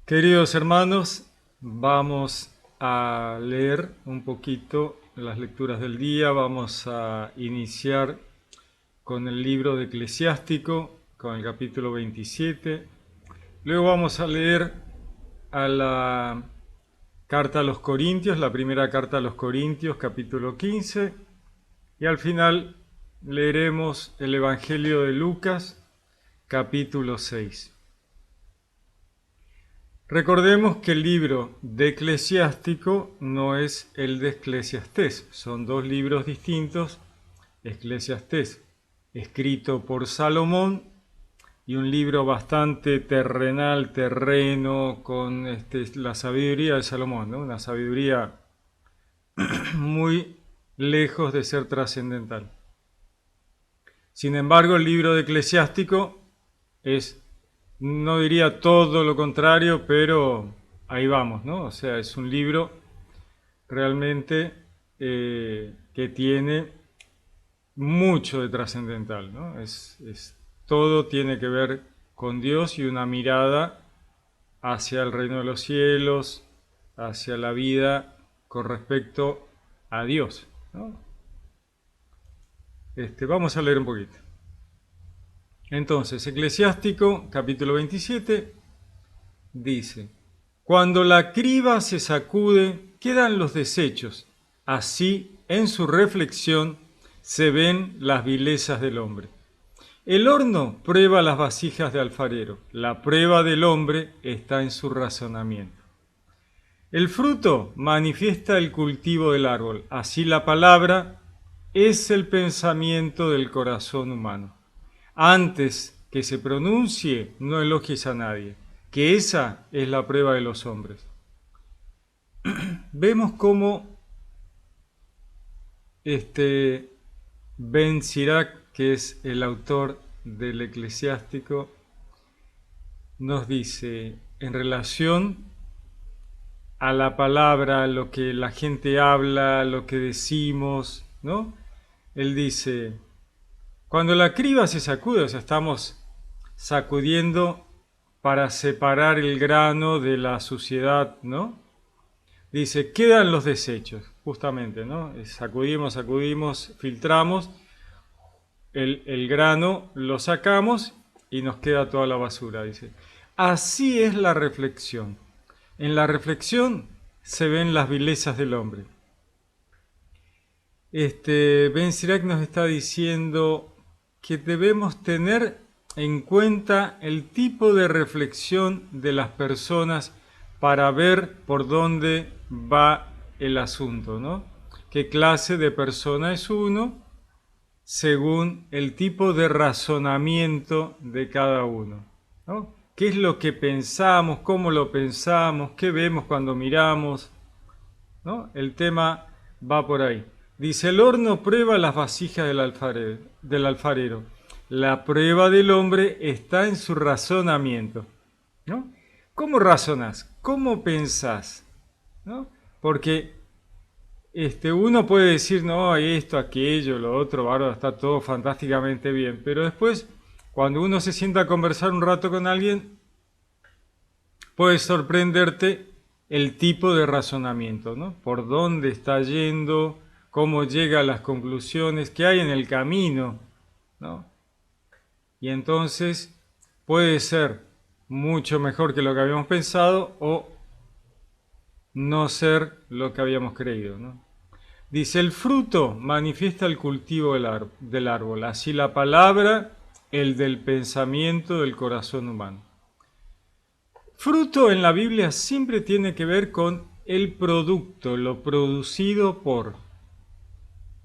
Queridos hermanos, vamos a leer un poquito las lecturas del día. Vamos a iniciar con el libro de Eclesiástico, con el capítulo 27. Luego vamos a leer a la carta a los Corintios, la primera carta a los Corintios, capítulo 15. Y al final leeremos el Evangelio de Lucas, capítulo 6. Recordemos que el libro de Eclesiástico no es el de Eclesiastés, son dos libros distintos. Eclesiastés, escrito por Salomón, y un libro bastante terrenal, terreno, con la sabiduría de Salomón, ¿no? Una sabiduría muy lejos de ser trascendental. Sin embargo, el libro de Eclesiástico es, no diría todo lo contrario, pero ahí vamos, ¿no? O sea, es un libro realmente que tiene mucho de trascendental, ¿no? Todo tiene que ver con Dios y una mirada hacia el reino de los cielos, hacia la vida con respecto a Dios, ¿no? Vamos a leer un poquito. Entonces, Eclesiástico, capítulo 27, dice: Cuando la criba se sacude, quedan los desechos. Así, en su reflexión, se ven las vilezas del hombre. El horno prueba las vasijas de alfarero. La prueba del hombre está en su razonamiento. El fruto manifiesta el cultivo del árbol. Así la palabra es el pensamiento del corazón humano. Antes que se pronuncie, no elogies a nadie, que esa es la prueba de los hombres. Vemos cómo Ben Sirac, que es el autor del Eclesiástico, nos dice en relación a la palabra, a lo que la gente habla, lo que decimos, ¿no? Él dice: cuando la criba se sacude, o sea, estamos sacudiendo para separar el grano de la suciedad, ¿no? Dice, quedan los desechos, justamente, ¿no? Sacudimos, filtramos, el grano lo sacamos y nos queda toda la basura, dice. Así es la reflexión. En la reflexión se ven las vilezas del hombre. Ben Sirac nos está diciendo que debemos tener en cuenta el tipo de reflexión de las personas para ver por dónde va el asunto, ¿no? ¿Qué clase de persona es uno según el tipo de razonamiento de cada uno, ¿no? ¿Qué es lo que pensamos? ¿Cómo lo pensamos? ¿Qué vemos cuando miramos? ¿No? El tema va por ahí. Dice, el horno prueba las vasijas del alfarero. La prueba del hombre está en su razonamiento, ¿no? ¿Cómo razonás? ¿Cómo pensás? ¿No? Porque uno puede decir, no, esto, aquello, lo otro, ahora está todo fantásticamente bien, pero después, cuando uno se sienta a conversar un rato con alguien, puede sorprenderte el tipo de razonamiento, ¿no? Por dónde está yendo, cómo llega a las conclusiones, qué hay en el camino, ¿no? Y entonces puede ser mucho mejor que lo que habíamos pensado o no ser lo que habíamos creído, ¿no? Dice, el fruto manifiesta el cultivo del árbol, así la palabra, el del pensamiento del corazón humano. Fruto en la Biblia siempre tiene que ver con el producto, lo producido por,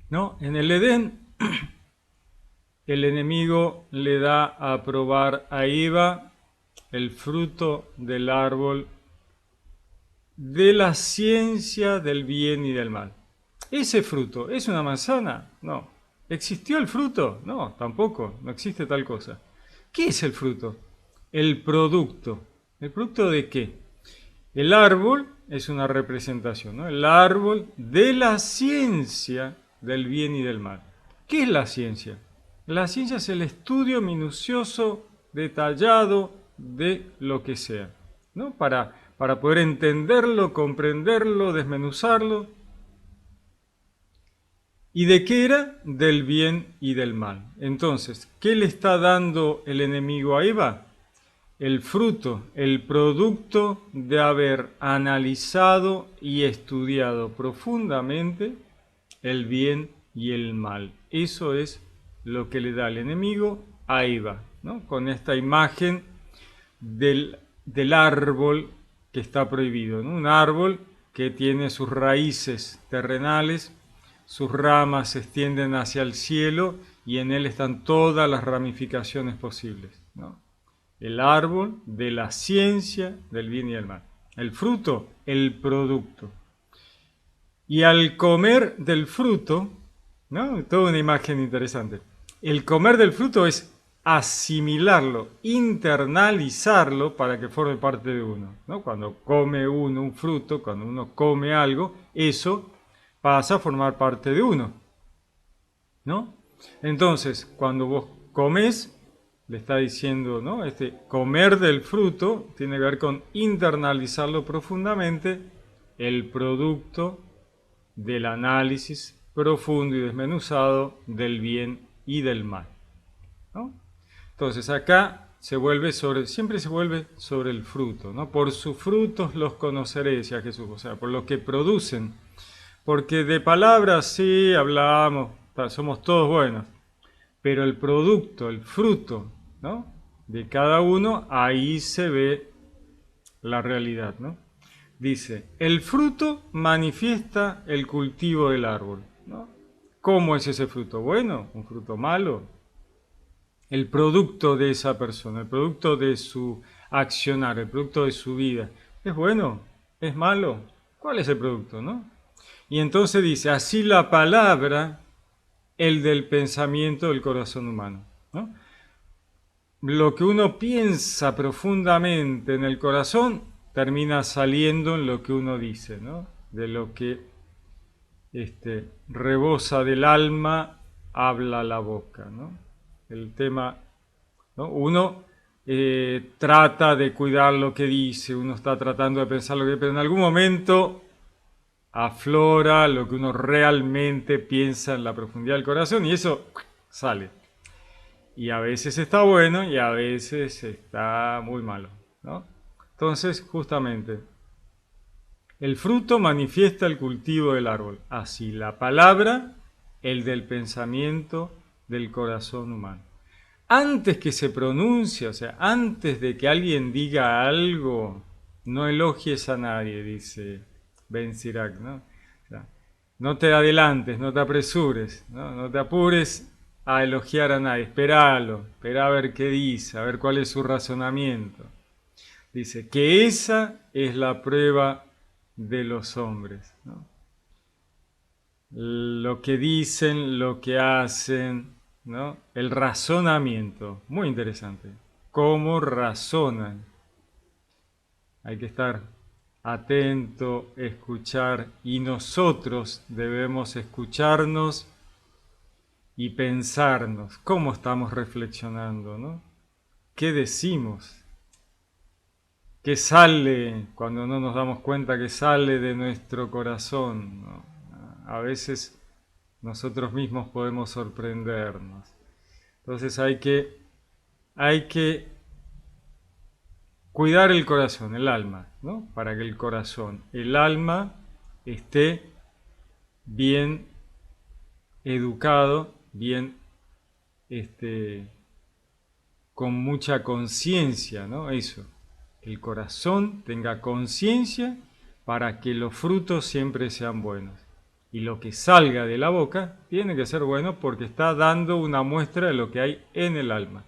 ¿no? En el Edén, el enemigo le da a probar a Eva el fruto del árbol de la ciencia del bien y del mal. ¿Ese fruto es una manzana? No. ¿Existió el fruto? No, tampoco, no existe tal cosa. ¿Qué es el fruto? El producto. ¿El producto de qué? El árbol es una representación, ¿no? El árbol de la ciencia del bien y del mal. ¿Qué es la ciencia? La ciencia es el estudio minucioso, detallado de lo que sea. ¿no? Para poder entenderlo, comprenderlo, desmenuzarlo. ¿Y de qué era? Del bien y del mal. Entonces, ¿qué le está dando el enemigo a Eva? El fruto, el producto de haber analizado y estudiado profundamente el bien y el mal. Eso es lo que le da el enemigo a Eva, ¿no? Con esta imagen del árbol que está prohibido, ¿no? Un árbol que tiene sus raíces terrenales, sus ramas se extienden hacia el cielo y en él están todas las ramificaciones posibles, ¿no? El árbol de la ciencia del bien y del mal. El fruto, el producto. Y al comer del fruto, ¿no? Toda una imagen interesante. El comer del fruto es asimilarlo, internalizarlo para que forme parte de uno, ¿no? Cuando come uno un fruto, cuando uno come algo, eso pasa a formar parte de uno, ¿no? Entonces, cuando vos comes, le está diciendo, ¿no? Este comer del fruto tiene que ver con internalizarlo profundamente, el producto del análisis profundo y desmenuzado del bien y del mal, ¿no? Entonces acá siempre se vuelve sobre el fruto, ¿no? Por sus frutos los conoceréis, decía Jesús, o sea, por lo que producen. Porque de palabras sí hablamos, somos todos buenos, pero el producto, el fruto, ¿no? De cada uno, ahí se ve la realidad, ¿no? Dice, el fruto manifiesta el cultivo del árbol, ¿no? ¿Cómo es ese fruto? Bueno, un fruto malo. El producto de esa persona, el producto de su accionar, el producto de su vida. ¿Es bueno? ¿Es malo? ¿Cuál es el producto, no? Y entonces dice, así la palabra, el del pensamiento del corazón humano, ¿no? Lo que uno piensa profundamente en el corazón termina saliendo en lo que uno dice, ¿no? De lo que rebosa del alma, habla la boca, ¿no? El tema, ¿no? Uno trata de cuidar lo que dice, uno está tratando de pensar lo que dice, pero en algún momento aflora lo que uno realmente piensa en la profundidad del corazón y eso sale. Y a veces está bueno y a veces está muy malo, ¿no? Entonces, justamente, el fruto manifiesta el cultivo del árbol. Así, la palabra, el del pensamiento del corazón humano. Antes que se pronuncie, o sea, antes de que alguien diga algo, no elogies a nadie, dice Ben Sirac, ¿no? O sea, no te adelantes, no te apresures, ¿no? No te apures a elogiar a nadie, espera a ver qué dice, a ver cuál es su razonamiento. Dice que esa es la prueba de los hombres, ¿no? Lo que dicen, lo que hacen, ¿no? El razonamiento, muy interesante. ¿Cómo razonan? Hay que estar atento, escuchar, y nosotros debemos escucharnos y pensarnos. ¿Cómo estamos reflexionando, no? ¿Qué decimos? ¿Qué sale cuando no nos damos cuenta que sale de nuestro corazón, ¿no? A veces nosotros mismos podemos sorprendernos. Entonces hay que cuidar el corazón, el alma, ¿no? Para que el corazón, el alma esté bien educado, bien con mucha conciencia, ¿no? Eso, que el corazón tenga conciencia para que los frutos siempre sean buenos. Y lo que salga de la boca tiene que ser bueno porque está dando una muestra de lo que hay en el alma.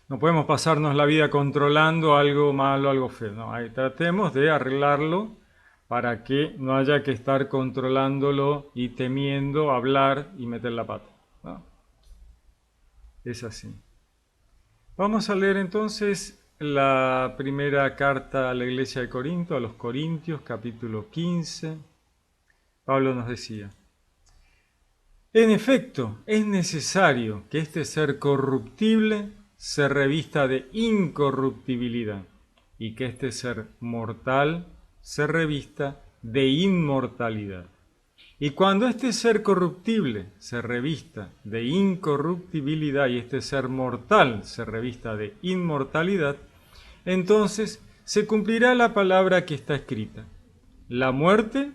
No podemos pasarnos la vida controlando algo malo, algo feo. No, ahí tratemos de arreglarlo para que no haya que estar controlándolo y temiendo hablar y meter la pata, ¿no? Es así. Vamos a leer entonces la primera carta a la iglesia de Corinto, a los Corintios, capítulo 15. Pablo nos decía, en efecto, es necesario que este ser corruptible se revista de incorruptibilidad y que este ser mortal se revista de inmortalidad. Y cuando este ser corruptible se revista de incorruptibilidad y este ser mortal se revista de inmortalidad, entonces se cumplirá la palabra que está escrita: la muerte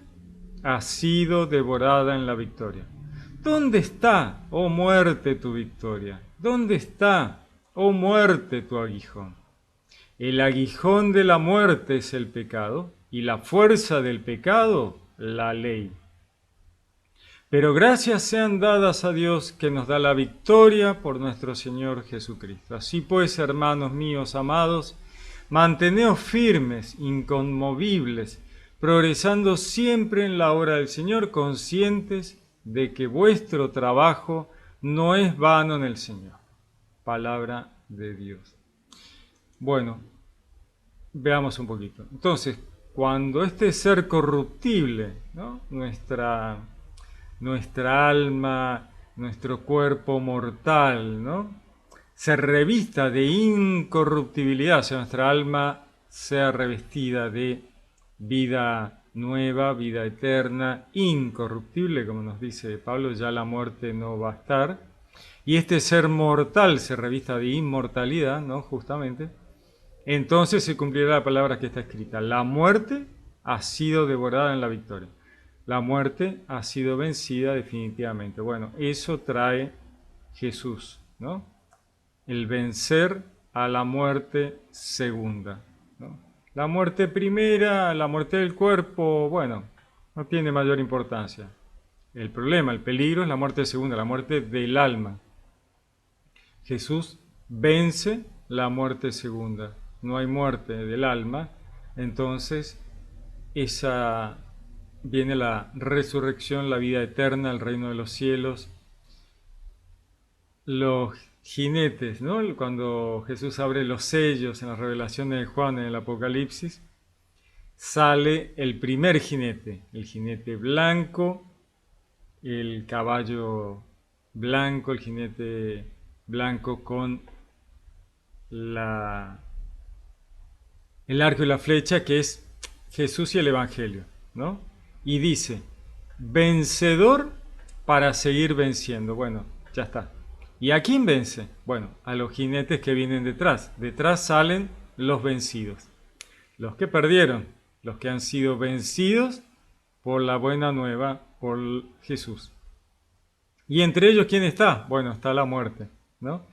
ha sido devorada en la victoria. ¿Dónde está, oh muerte, tu victoria? ¿Dónde está, oh muerte, tu aguijón? El aguijón de la muerte es el pecado y la fuerza del pecado, la ley. Pero gracias sean dadas a Dios que nos da la victoria por nuestro Señor Jesucristo. Así pues, hermanos míos amados, manteneos firmes, inconmovibles, progresando siempre en la obra del Señor, conscientes de que vuestro trabajo no es vano en el Señor. Palabra de Dios. Bueno, veamos un poquito. Entonces, cuando este ser corruptible, ¿no? nuestra alma, nuestro cuerpo mortal, ¿no? se revista de incorruptibilidad, o sea, nuestra alma sea revestida de vida nueva, vida eterna, incorruptible, como nos dice Pablo, ya la muerte no va a estar, y este ser mortal se revista de inmortalidad, ¿no? Justamente, entonces se cumplirá la palabra que está escrita: la muerte ha sido devorada en la victoria. La muerte ha sido vencida definitivamente. Bueno, eso trae Jesús, ¿no? El vencer a la muerte segunda, ¿no? La muerte primera, la muerte del cuerpo, bueno, no tiene mayor importancia. El problema, el peligro es la muerte segunda, la muerte del alma. Jesús vence la muerte segunda. No hay muerte del alma, entonces esa viene la resurrección, la vida eterna, el reino de los cielos. Los jinetes, ¿no? Cuando Jesús abre los sellos en las revelaciones de Juan en el Apocalipsis, sale el primer jinete, el jinete blanco, el caballo blanco, el jinete blanco con el arco y la flecha, que es Jesús y el Evangelio, ¿no? Y dice: vencedor para seguir venciendo. Bueno, ya está. ¿Y a quién vence? Bueno, a los jinetes que vienen detrás. Detrás salen los vencidos, los que perdieron, los que han sido vencidos por la buena nueva, por Jesús. ¿Y entre ellos quién está? Bueno, está la muerte, ¿no?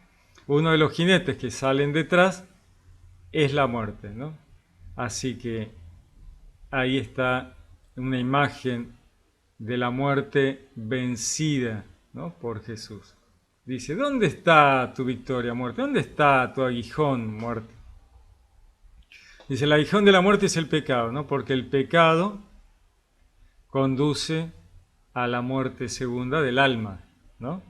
Uno de los jinetes que salen detrás es la muerte, ¿no? Así que ahí está una imagen de la muerte vencida, ¿no? por Jesús. Dice: ¿dónde está tu victoria, muerte? ¿Dónde está tu aguijón, muerte? Dice: el aguijón de la muerte es el pecado, ¿no? Porque el pecado conduce a la muerte segunda del alma, ¿no?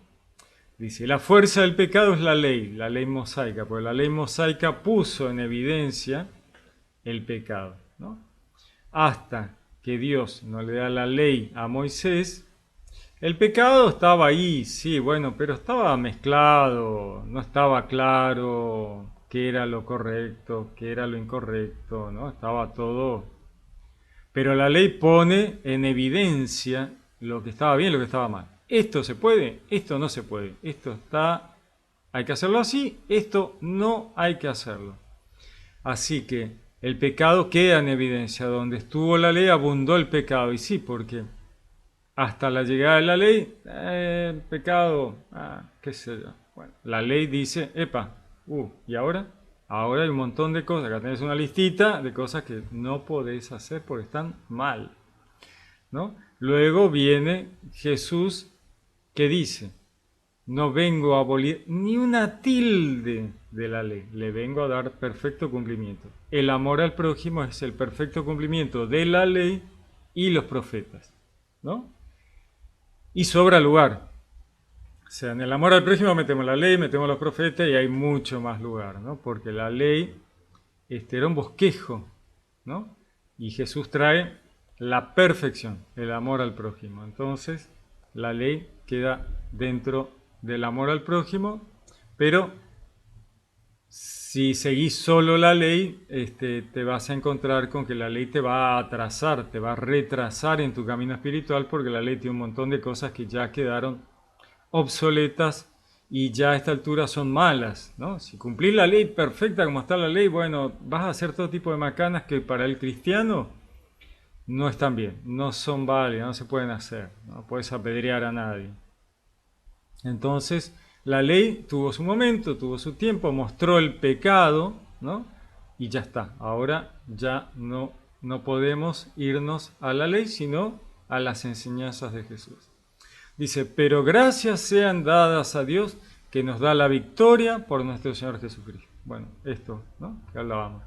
Dice: la fuerza del pecado es la ley mosaica, porque la ley mosaica puso en evidencia el pecado, ¿no? Hasta que Dios no le da la ley a Moisés, el pecado estaba ahí, sí, bueno, pero estaba mezclado, no estaba claro qué era lo correcto, qué era lo incorrecto, ¿no? Estaba todo. Pero la ley pone en evidencia lo que estaba bien y lo que estaba mal. Esto se puede, esto no se puede, esto está, hay que hacerlo así, esto no hay que hacerlo. Así que el pecado queda en evidencia. Donde estuvo la ley abundó el pecado. Y sí, porque hasta la llegada de la ley, pecado, qué sé yo. Bueno, la ley dice: epa, ¿y ahora? Ahora hay un montón de cosas. Acá tenés una listita de cosas que no podés hacer porque están mal, ¿no? Luego viene Jesús que dice: no vengo a abolir ni una tilde de la ley, le vengo a dar perfecto cumplimiento. El amor al prójimo es el perfecto cumplimiento de la ley y los profetas, ¿no? Y sobra lugar. O sea, en el amor al prójimo metemos la ley, metemos los profetas y hay mucho más lugar, ¿no? Porque la ley era un bosquejo, ¿no? Y Jesús trae la perfección, el amor al prójimo. Entonces, la ley queda dentro del amor al prójimo, pero Si seguís solo la ley, te vas a encontrar con que la ley te va a atrasar, te va a retrasar en tu camino espiritual, porque la ley tiene un montón de cosas que ya quedaron obsoletas y ya a esta altura son malas, ¿no? Si cumplís la ley perfecta como está la ley, bueno, vas a hacer todo tipo de macanas que para el cristiano no están bien, no son válidas, no se pueden hacer, no puedes apedrear a nadie. Entonces, la ley tuvo su momento, tuvo su tiempo, mostró el pecado, ¿no? Y ya está. Ahora ya no podemos irnos a la ley, sino a las enseñanzas de Jesús. Dice, pero gracias sean dadas a Dios que nos da la victoria por nuestro Señor Jesucristo. Bueno, esto, ¿no? Que hablábamos.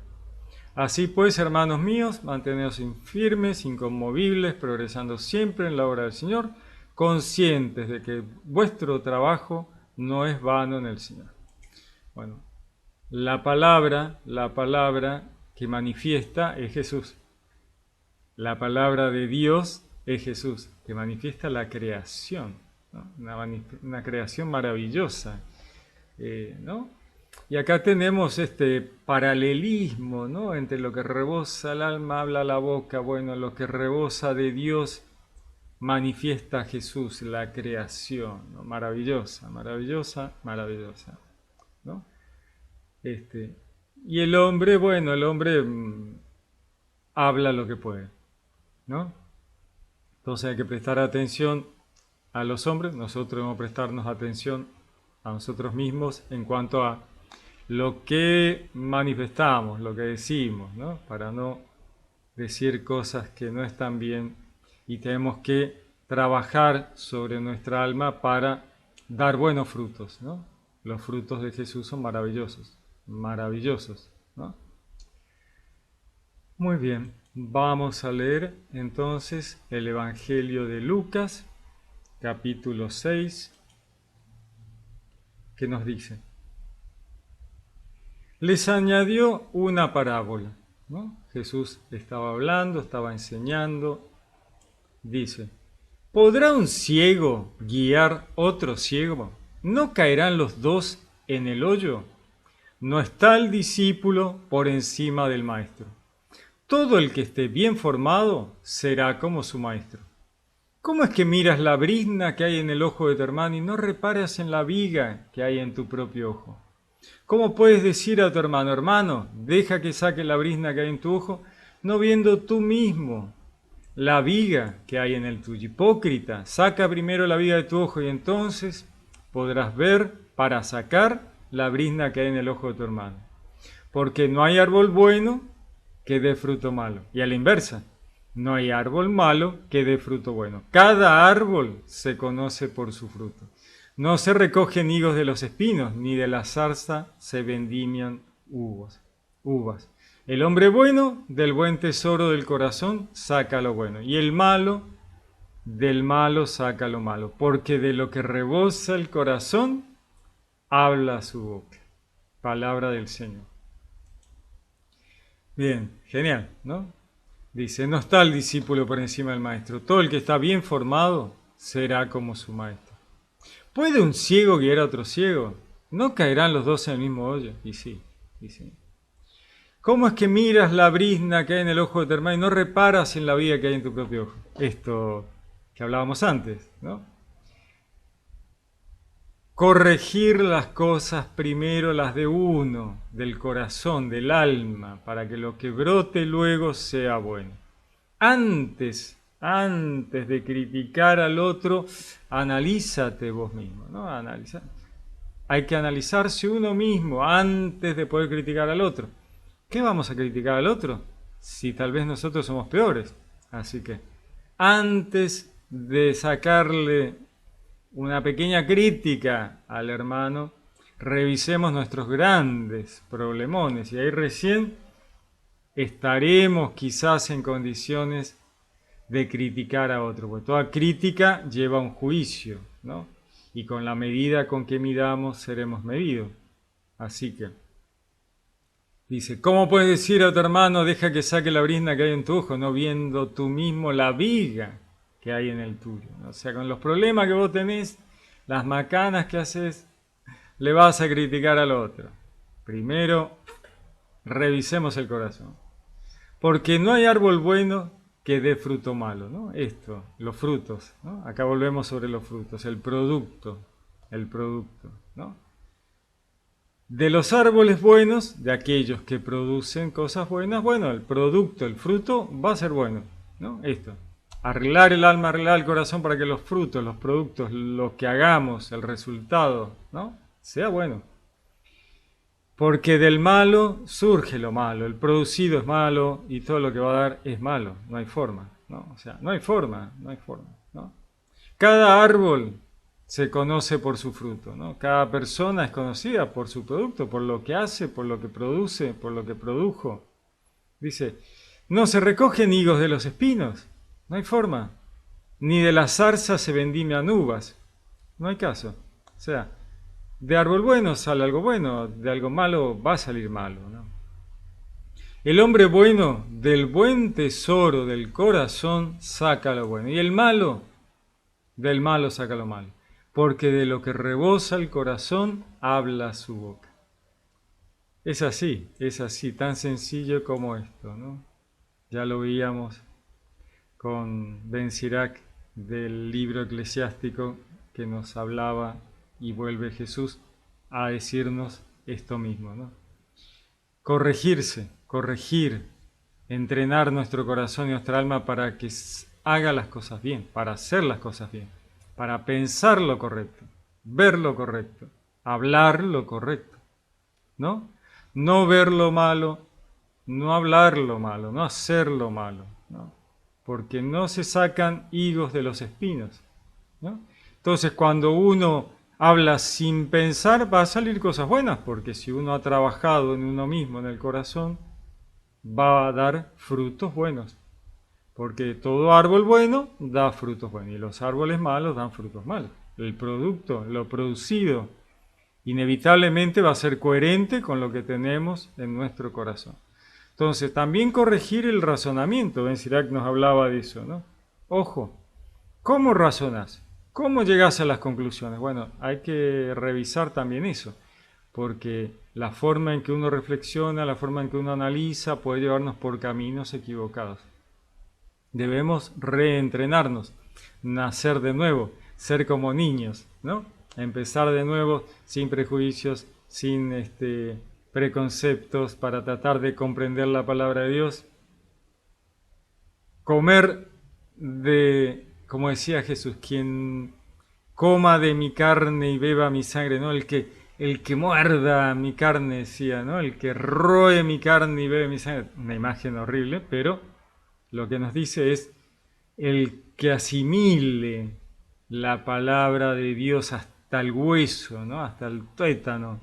Así pues, hermanos míos, manteneos firmes, inconmovibles, progresando siempre en la obra del Señor, conscientes de que vuestro trabajo no es vano en el Señor. Bueno, la palabra que manifiesta es Jesús. La palabra de Dios es Jesús, que manifiesta la creación, ¿no? Una creación maravillosa, ¿no? Y acá tenemos este paralelismo, ¿no? Entre lo que rebosa el alma, habla la boca. Bueno, lo que rebosa de Dios manifiesta Jesús, la creación, ¿no? Maravillosa, maravillosa, maravillosa, ¿no? Y el hombre, bueno, el hombre habla lo que puede, ¿no? Entonces hay que prestar atención a los hombres, nosotros debemos prestarnos atención a nosotros mismos en cuanto a lo que manifestamos, lo que decimos, ¿no? Para no decir cosas que no están bien, y tenemos que trabajar sobre nuestra alma para dar buenos frutos, ¿no? Los frutos de Jesús son maravillosos, maravillosos, ¿no? Muy bien, vamos a leer entonces el Evangelio de Lucas, capítulo 6, que nos dice: les añadió una parábola, ¿no? Jesús estaba hablando, estaba enseñando. Dice, ¿podrá un ciego guiar otro ciego? ¿No caerán los dos en el hoyo? No está el discípulo por encima del maestro. Todo el que esté bien formado será como su maestro. ¿Cómo es que miras la brizna que hay en el ojo de tu hermano y no reparas en la viga que hay en tu propio ojo? ¿Cómo puedes decir a tu hermano, hermano, deja que saque la brizna que hay en tu ojo, no viendo tú mismo la viga que hay en el tuyo? Hipócrita, saca primero la viga de tu ojo y entonces podrás ver para sacar la brizna que hay en el ojo de tu hermano. Porque no hay árbol bueno que dé fruto malo. Y a la inversa, no hay árbol malo que dé fruto bueno. Cada árbol se conoce por su fruto. No se recogen higos de los espinos, ni de la zarza se vendimian uvas. El hombre bueno del buen tesoro del corazón saca lo bueno, y el malo del malo saca lo malo, porque de lo que rebosa el corazón habla su boca. Palabra del Señor. Bien, genial, ¿no? Dice, no está el discípulo por encima del maestro. Todo el que está bien formado será como su maestro. ¿Puede un ciego guiar a otro ciego? ¿No caerán los dos en el mismo hoyo? Y sí, y sí. ¿Cómo es que miras la brizna que hay en el ojo de tu hermano y no reparas en la viga que hay en tu propio ojo? Esto que hablábamos antes, ¿no? Corregir las cosas primero, las de uno, del corazón, del alma, para que lo que brote luego sea bueno. Antes de criticar al otro, analízate vos mismo, ¿no? Hay que analizarse uno mismo antes de poder criticar al otro. ¿Qué vamos a criticar al otro? Si tal vez nosotros somos peores. Así que antes de sacarle una pequeña crítica al hermano, revisemos nuestros grandes problemones y ahí recién estaremos quizás en condiciones de criticar a otro, porque toda crítica lleva un juicio, ¿no? Y con la medida con que midamos seremos medidos. Así que dice, ¿cómo puedes decir a tu hermano, deja que saque la brizna que hay en tu ojo, no viendo tú mismo la viga que hay en el tuyo? O sea, con los problemas que vos tenés, las macanas que haces, le vas a criticar al otro. Primero, revisemos el corazón. Porque no hay árbol bueno que dé fruto malo, ¿no? Esto, los frutos, ¿no? Acá volvemos sobre los frutos, el producto, ¿no? De los árboles buenos, de aquellos que producen cosas buenas, bueno, el producto, el fruto va a ser bueno, ¿no? Esto, arreglar el alma, arreglar el corazón para que los frutos, los productos, lo que hagamos, el resultado, ¿no? Sea bueno. Porque del malo surge lo malo, el producido es malo y todo lo que va a dar es malo, no hay forma, ¿no? O sea, no hay forma, ¿no? Cada árbol se conoce por su fruto, ¿no? Cada persona es conocida por su producto, por lo que hace, por lo que produce, por lo que produjo. Dice, no se recogen higos de los espinos, no hay forma, ni de las zarzas se vendimian uvas, no hay caso. O sea, de árbol bueno sale algo bueno, de algo malo va a salir malo, ¿no? El hombre bueno del buen tesoro del corazón saca lo bueno, y el malo del malo saca lo malo, porque de lo que rebosa el corazón habla su boca. Es así, tan sencillo como esto, ¿no? Ya lo veíamos con Ben Sirac del libro eclesiástico que nos hablaba y vuelve Jesús a decirnos esto mismo, ¿no? Corregirse, corregir, entrenar nuestro corazón y nuestra alma para que haga las cosas bien, para hacer las cosas bien, para pensar lo correcto, ver lo correcto, hablar lo correcto, ¿no? No ver lo malo, no hablar lo malo, no hacer lo malo, ¿no? Porque no se sacan higos de los espinos, ¿no? Entonces, cuando uno habla sin pensar, va a salir cosas buenas, porque si uno ha trabajado en uno mismo, en el corazón, va a dar frutos buenos. Porque todo árbol bueno da frutos buenos y los árboles malos dan frutos malos. El producto, lo producido, inevitablemente va a ser coherente con lo que tenemos en nuestro corazón. Entonces, también corregir el razonamiento. Ben Sirac nos hablaba de eso, ¿no? Ojo, ¿cómo razonas? ¿Cómo llegas a las conclusiones? Bueno, hay que revisar también eso, porque la forma en que uno reflexiona, la forma en que uno analiza puede llevarnos por caminos equivocados. Debemos reentrenarnos, nacer de nuevo, ser como niños, ¿no? Empezar de nuevo sin prejuicios, sin preconceptos, para tratar de comprender la palabra de Dios. Comer de, como decía Jesús, quien coma de mi carne y beba mi sangre, ¿no? El que muerda mi carne, decía, ¿no? El que roe mi carne y bebe mi sangre. Una imagen horrible, pero lo que nos dice es el que asimile la palabra de Dios hasta el hueso, ¿no? Hasta el tuétano.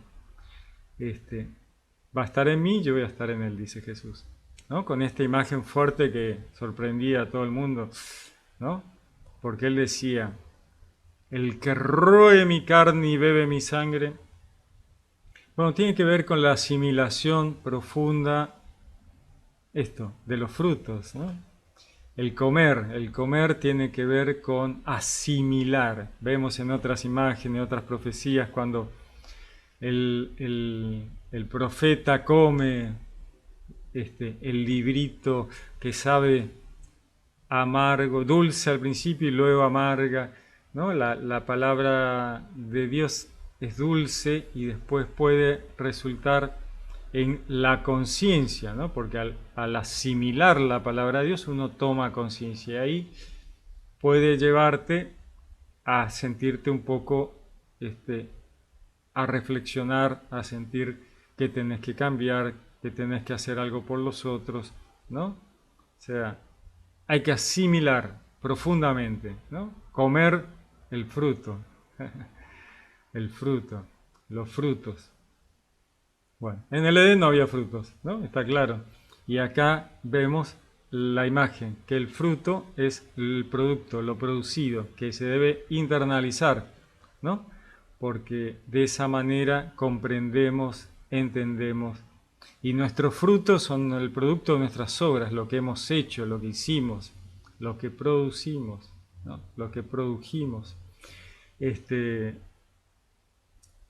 Va a estar en mí, yo voy a estar en él, dice Jesús, ¿no? Con esta imagen fuerte que sorprendía a todo el mundo, ¿no? Porque él decía, el que roe mi carne y bebe mi sangre, bueno, tiene que ver con la asimilación profunda, esto, de los frutos, ¿no? El comer tiene que ver con asimilar. Vemos en otras imágenes, otras profecías, cuando el profeta come el librito que sabe amargo, dulce al principio y luego amarga, ¿no? La palabra de Dios es dulce y después puede resultar en la conciencia, ¿no? Porque al asimilar la palabra de Dios uno toma conciencia y ahí puede llevarte a sentirte un poco, a reflexionar, a sentir que tenés que cambiar, que tenés que hacer algo por los otros, ¿no? O sea, hay que asimilar profundamente, ¿no? Comer el fruto, el fruto, los frutos. Bueno, en el Edén no había frutos, ¿no? Está claro. Y acá vemos la imagen, que el fruto es el producto, lo producido, que se debe internalizar, ¿no? Porque de esa manera comprendemos, entendemos. Y nuestros frutos son el producto de nuestras obras, lo que hemos hecho, lo que hicimos, lo que producimos, ¿no? Lo que produjimos.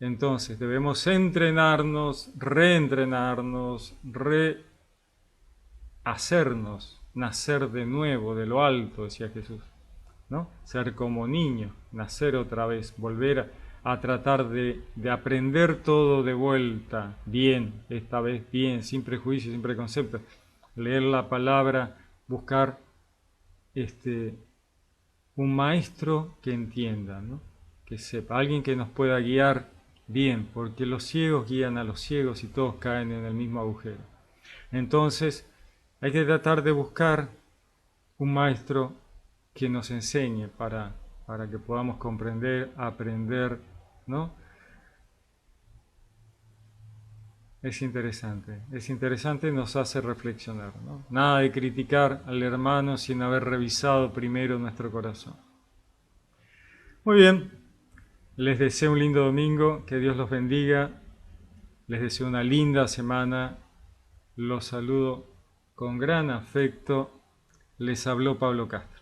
Entonces debemos entrenarnos, reentrenarnos, rehacernos, nacer de nuevo de lo alto, decía Jesús, ¿no? Ser como niño, nacer otra vez, volver a tratar de aprender todo de vuelta, bien, esta vez bien, sin prejuicios, sin preconceptos, leer la palabra, buscar un maestro que entienda, ¿no? Que sepa, alguien que nos pueda guiar bien, porque los ciegos guían a los ciegos y todos caen en el mismo agujero. Entonces, hay que tratar de buscar un maestro que nos enseñe para que podamos comprender, aprender, ¿no? Es interesante, nos hace reflexionar, ¿no? Nada de criticar al hermano sin haber revisado primero nuestro corazón. Muy bien, les deseo un lindo domingo, que Dios los bendiga, les deseo una linda semana, los saludo con gran afecto, les habló Pablo Castro.